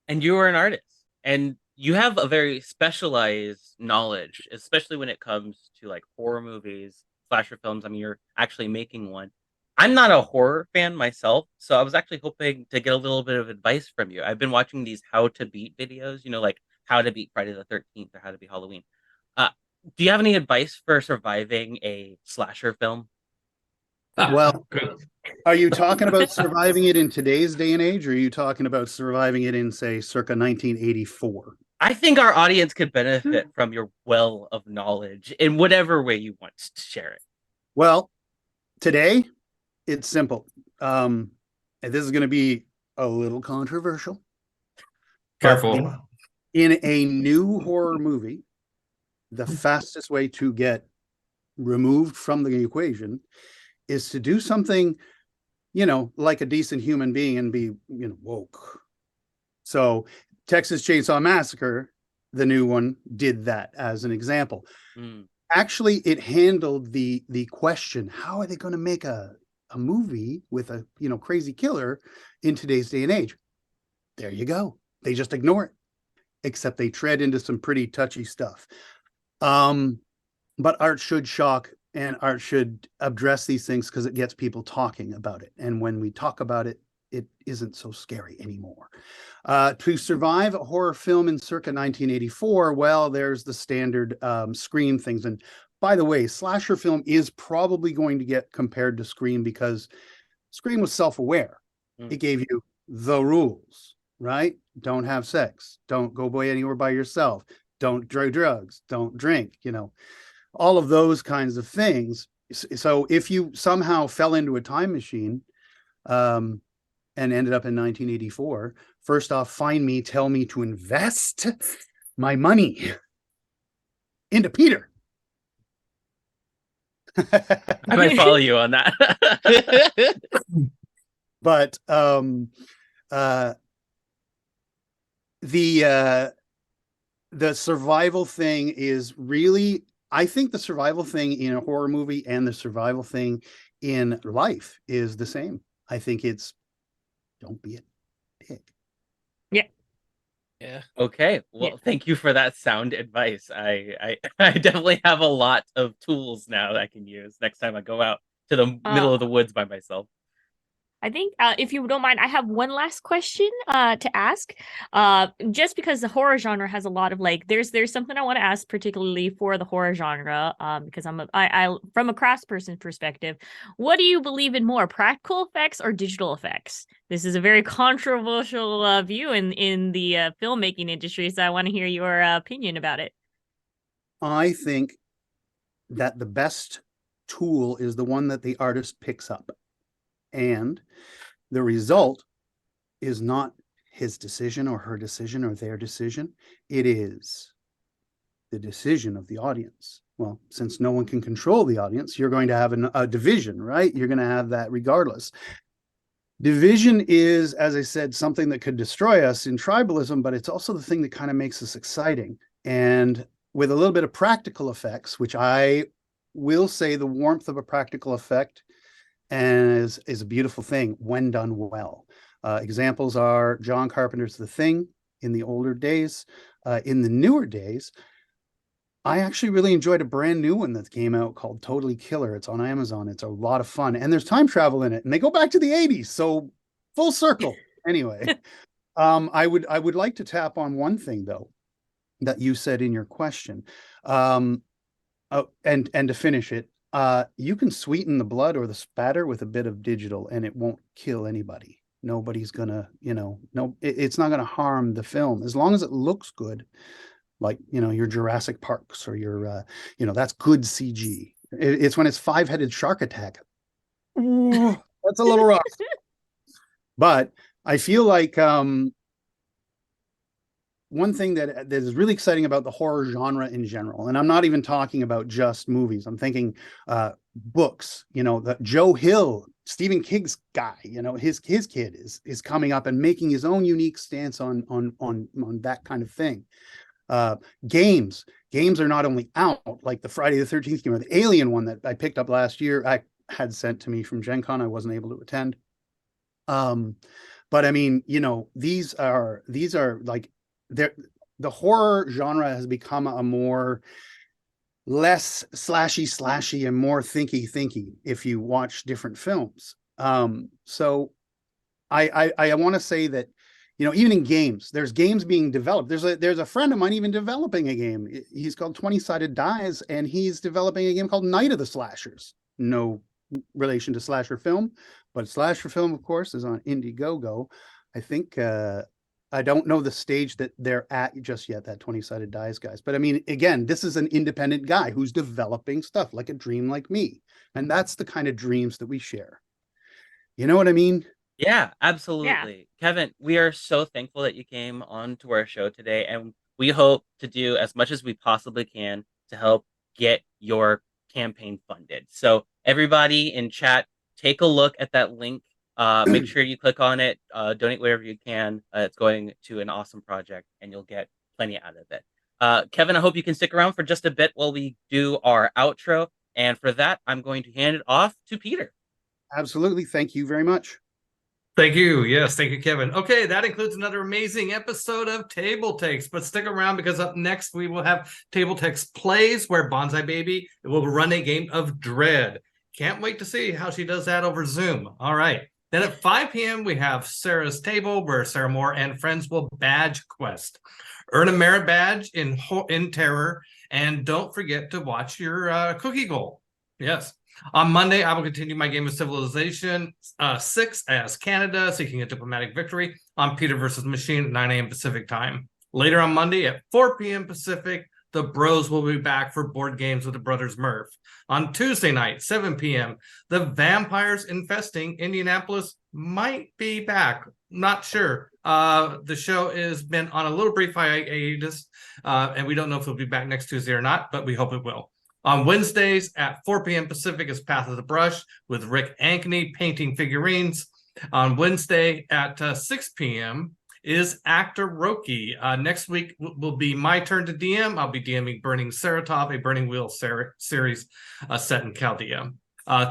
And you are an artist, and you have a very specialized knowledge, especially when it comes to like horror movies, slasher films. I mean, you're actually making one. I'm not a horror fan myself, so I was actually hoping to get a little bit of advice from you. I've been watching these how to beat videos, like how to beat Friday the 13th or how to beat Halloween. Do you have any advice for surviving a slasher film? Well, good. are you talking about surviving it in today's day and age, or are you talking about surviving it in, say, circa 1984? I think our audience could benefit from your well of knowledge in whatever way you want to share it. Well, today it's simple. And this is going to be a little controversial. Careful. In a new horror movie, the fastest way to get removed from the equation is to do something, like a decent human being and be, woke. So Texas Chainsaw Massacre, the new one, did that as an example. Actually, it handled the question, how are they going to make a movie with a, crazy killer in today's day and age? There you go. They just ignore it, except they tread into some pretty touchy stuff. But art should shock, and art should address these things because it gets people talking about it. And when we talk about it, it isn't so scary anymore. To survive a horror film in circa 1984, well, there's the standard Scream things. And by the way, slasher film is probably going to get compared to Scream because Scream was self-aware. It gave you the rules, right? Don't have sex. Don't go anywhere by yourself. Don't do drugs. Don't drink, all of those kinds of things. So if you somehow fell into a time machine and ended up in 1984, first off, find me, tell me to invest my money into Peter. I might follow you on that. But the survival thing is really, I think the survival thing in a horror movie and the survival thing in life is the same. I think it's don't be a dick. Yeah. Okay. Well, Yeah. thank you for that sound advice. I definitely have a lot of tools now that I can use next time I go out to the middle of the woods by myself. I think if you don't mind, I have one last question to ask. Just because the horror genre has a lot of like, there's something I want to ask particularly for the horror genre. Because I from a craftsperson perspective, what do you believe in more, practical effects or digital effects? This is a very controversial view in the filmmaking industry, so I want to hear your opinion about it. I think that the best tool is the one that the artist picks up. And the result is not his decision or her decision or their decision. It is the decision of the audience. Well, since no one can control the audience, you're going to have a division, right? You're going to have that regardless. Division is, as I said, something that could destroy us in tribalism, but it's also the thing that kind of makes us exciting. And with a little bit of practical effects, which I will say the warmth of a practical effect and is a beautiful thing when done well. Examples are John Carpenter's The Thing in the older days. In the newer days, I actually really enjoyed a brand new one that came out called Totally Killer. It's on Amazon. It's a lot of fun. And there's time travel in it. And they go back to the 80s. So full circle. Anyway, I would like to tap on one thing, though, that you said in your question. And to finish it, you can sweeten the blood or the spatter with a bit of digital and it won't kill anybody. Nobody's gonna, it's not gonna harm the film as long as it looks good. Like, your Jurassic Parks or your, that's good CG. It's when it's 5-headed shark attack. Ooh, that's a little rough. But I feel like one thing that is really exciting about the horror genre in general, and I'm not even talking about just movies. I'm thinking books. The Joe Hill, Stephen King's guy. His kid is coming up and making his own unique stance on that kind of thing. Games are not only out, like the Friday the 13th game or the Alien one that I picked up last year. I had sent to me from Gen Con. I wasn't able to attend. But I mean, these are like, the horror genre has become a more less slashy and more thinky if you watch different films. So I want to say that, even in games, there's games being developed. There's a friend of mine even developing a game. He's called 20-Sided Dice, and he's developing a game called Night of the Slashers. No relation to slasher film, but slasher film, of course, is on Indiegogo. I think I don't know the stage that they're at just yet, that 20-Sided Dice guys. But I mean, again, this is an independent guy who's developing stuff like a dream like me. And that's the kind of dreams that we share. You know what I mean? Yeah, absolutely. Kevin, we are so thankful that you came on to our show today, and we hope to do as much as we possibly can to help get your campaign funded. So everybody in chat, take a look at that link. Make sure you click on it, donate wherever you can. It's going to an awesome project, and you'll get plenty out of it. Kevin, I hope you can stick around for just a bit while we do our outro. And for that, I'm going to hand it off to Peter. Absolutely. Thank you very much. Thank you. Yes, thank you, Kevin. Okay, that includes another amazing episode of Table Takes. But stick around because up next we will have Table Takes Plays, where Bonsai Baby will run a game of Dread. Can't wait to see how she does that over Zoom. All right. Then at 5 p.m. we have Sarah's Table, where Sarah Moore and friends will badge quest. Earn a merit badge in Terror, and don't forget to watch your cookie goal. Yes. On Monday, I will continue my game of Civilization 6 as Canada, seeking a diplomatic victory on Peter versus Machine at 9 a.m. Pacific time. Later on Monday at 4 p.m. Pacific, the bros will be back for board games with the Brothers Murph. On Tuesday night, 7 p.m., the vampires infesting Indianapolis might be back. Not sure. The show has been on a little brief hiatus, and we don't know if it'll be back next Tuesday or not, but we hope it will. On Wednesdays at 4 p.m. Pacific is Path of the Brush with Rick Ankeny painting figurines. On Wednesday at 6 p.m. is Actor Roki. Next week will be my turn to DM. I'll be DMing Burning Saratov, a Burning Wheel series set in Chaldea.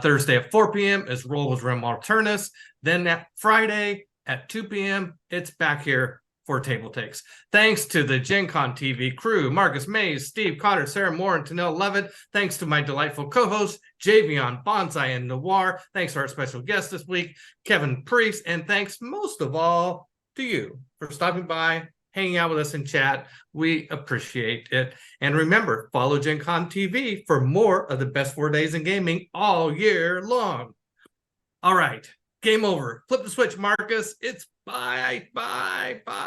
Thursday at 4 p.m. is Roll with Rem Alternus. Then that Friday at 2 p.m., it's back here for Table Takes. Thanks to the Gen Con TV crew, Marcus Mays, Steve Cotter, Sarah Moore, and Tanel Levitt. Thanks to my delightful co-hosts, Javion, Bonsai, and Noir. Thanks to our special guest this week, Kevin Priest. And thanks most of all to you for stopping by, hanging out with us in chat. We appreciate it. And remember, follow Gen Con TV for more of the best 4 days in gaming all year long. All right, game over. Flip the switch, Marcus. It's bye, bye, bye.